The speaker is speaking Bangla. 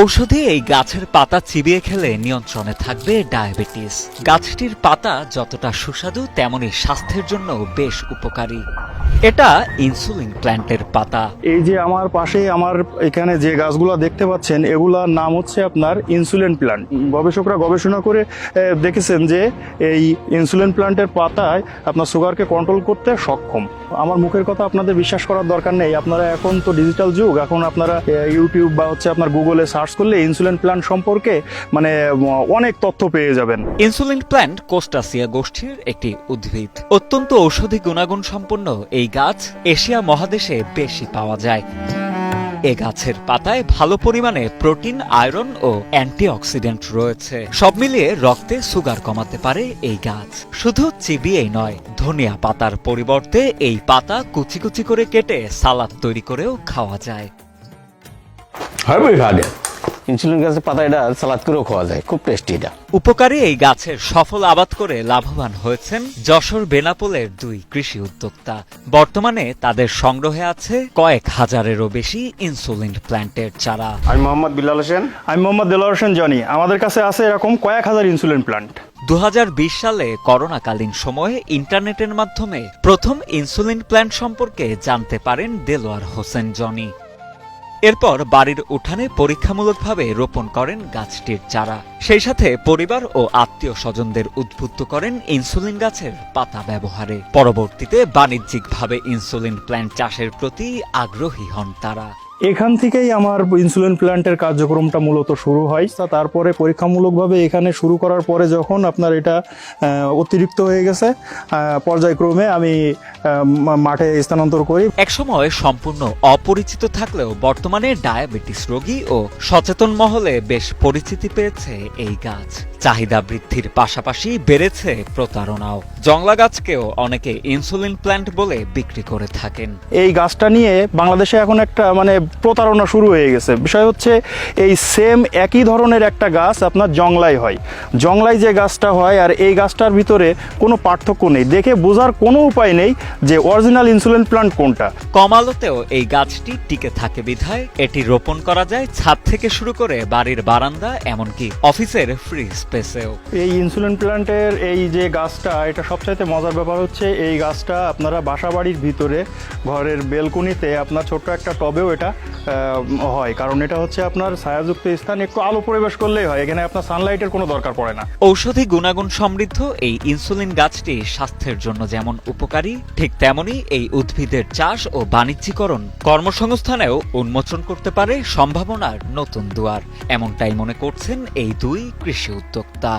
ঔষধি এই গাছের পাতা চিবিয়ে খেলে নিয়ন্ত্রণে থাকবে ডায়াবেটিস। গাছটির পাতা যতটা সুস্বাদু তেমনি স্বাস্থ্যের জন্য বেশ উপকারী। এটা ইনসুলিন প্ল্যান্টের পাতা। এই যে আমার পাশে আমার এখানে যে গাছগুলো দেখতে পাচ্ছেন এগুলার নাম হচ্ছে আপনার ইনসুলিন প্ল্যান্ট। গবেষকরা গবেষণা করে দেখেছেন যে এই ইনসুলিন প্ল্যান্টের পাতায় আপনার সুগারকে কন্ট্রোল করতে সক্ষম। আমার মুখের কথা আপনাদের বিশ্বাস করার দরকার নেই। আপনারা এখন তো ডিজিটাল যুগ, এখন আপনারা ইউটিউব বা হচ্ছে আপনার গুগলে সার্চ করলে ইনসুলিন প্ল্যান্ট সম্পর্কে অনেক তথ্য পেয়ে যাবেন। ইনসুলিন প্ল্যান্ট কোস্টাসিয়া গোষ্ঠীর একটি উদ্ভিদ। অত্যন্ত ঔষধি গুণাগুণ সম্পন্ন এই গাছ এশিয়া মহাদেশে বেশি পাওয়া যায়। এ গাছের পাতায় ভালো পরিমাণে প্রোটিন, আয়রন ও অ্যান্টিঅক্সিডেন্ট রয়েছে। সব মিলিয়ে রক্তে সুগার কমাতে পারে এই গাছ। শুধু চিবিয়েই নয়, ধনিয়া পাতার পরিবর্তে এই পাতা কুচি কুচি করে কেটে সালাদ তৈরি করেও খাওয়া যায়। ইনসুলিন গাছের পাতা এটা সালাদ করেও খাওয়া যায়, খুব টেস্টি এটা। উপকারী এই গাছের সফল আবাদ করে লাভবান হয়েছেন যশোর বেনাপোলের দুই কৃষি উদ্যোক্তা। বর্তমানে তাদের সংগ্রহে আছে কয়েক হাজারেরও বেশি ইনসুলিন প্ল্যান্টের চারা। আমি মোহাম্মদ বিলাল হোসেন। আমি মোহাম্মদ দেলোয়ার হোসেন জনি। আমাদের কাছে আছে এরকম কয়েক হাজার ইনসুলিন প্ল্যান্ট। 2020 সালে করোনাকালীন সময়ে ইন্টারনেটের মাধ্যমে প্রথম ইনসুলিন প্ল্যান্ট সম্পর্কে জানতে পারেন দেলোয়ার হোসেন জনি। এরপর বাড়ির উঠানে পরীক্ষামূলকভাবে রোপণ করেন গাছটির চারা। সেই সাথে পরিবার ও আত্মীয় স্বজনদের উদ্বুদ্ধ করেন ইনসুলিন গাছের পাতা ব্যবহারে। পরবর্তীতে বাণিজ্যিকভাবে ইনসুলিন প্ল্যান্ট চাষের প্রতি আগ্রহী হন তারা। এখান থেকেই আমার ইনসুলিন প্ল্যান্টের কার্যক্রমটা মূলত শুরু হয়। তারপরে পরীক্ষামূলকভাবে এখানে শুরু করার পরে যখন আপনার এটা অতিরিক্ত হয়ে গেছে, পর্যায়ক্রমে আমি মাঠে স্থানান্তর করি। একসময় সম্পূর্ণ অপরিচিত থাকলেও বর্তমানে ডায়াবেটিস রোগী ও সচেতন মহলে বেশ পরিচিতি পেয়েছে এই গাছ। চাহিদা বৃদ্ধির পাশাপাশি বেড়েছে প্রতারণাও। জংলা গাছকেও অনেকে ইনসুলিন প্ল্যান্ট বলে বিক্রি করে থাকেন। এই গাছটা নিয়ে বাংলাদেশে এখন একটা প্রতারণা শুরু হয়ে গেছে। বিষয় হচ্ছে এই সেম একই ধরনের একটা গাছ আপনার জংলাই হয়। জংলাই যে গাছটা হয় আর এই গাছটার ভিতরে কোনো পার্থক্য নেই। দেখে বোঝার কোনো উপায় নেই যে অরিজিনাল ইনসুলিন প্ল্যান্ট কোনটা। কম আলোতেও এই গাছটি টিকে থাকে বিধায় এটি রোপণ করা যায় ছাদ থেকে শুরু করে বাড়ির বারান্দা, এমনকি অফিসের ফ্রি স্পেসেও। এই ইনসুলিন প্ল্যান্টের এই যে গাছটা, এটা সবচাইতে মজার ব্যাপার হচ্ছে এই গাছটা আপনারা বাসা বাড়ির ভিতরে ঘরের বেলকনিতে আপনার ছোট্ট একটা টবেও এটা হয়। কারণ এটা হচ্ছে আপনার ছায়াযুক্ত স্থান, একটু আলো পরিবেশ করলেই হয়। এখানে আপনার সানলাইটের কোনো দরকার পড়ে না। ঔষধি গুণাগুণ সমৃদ্ধ এই ইনসুলিন গাছটি স্বাস্থ্যের জন্য যেমন উপকারী, ঠিক তেমনি এই উদ্ভিদের চাষ ও বাণিজ্যিকরণ কর্মসংস্থানেও উন্মোচন করতে পারে সম্ভাবনার নতুন দুয়ার। এমনটাই মনে করছেন এই দুই কৃষি উদ্যোক্তা।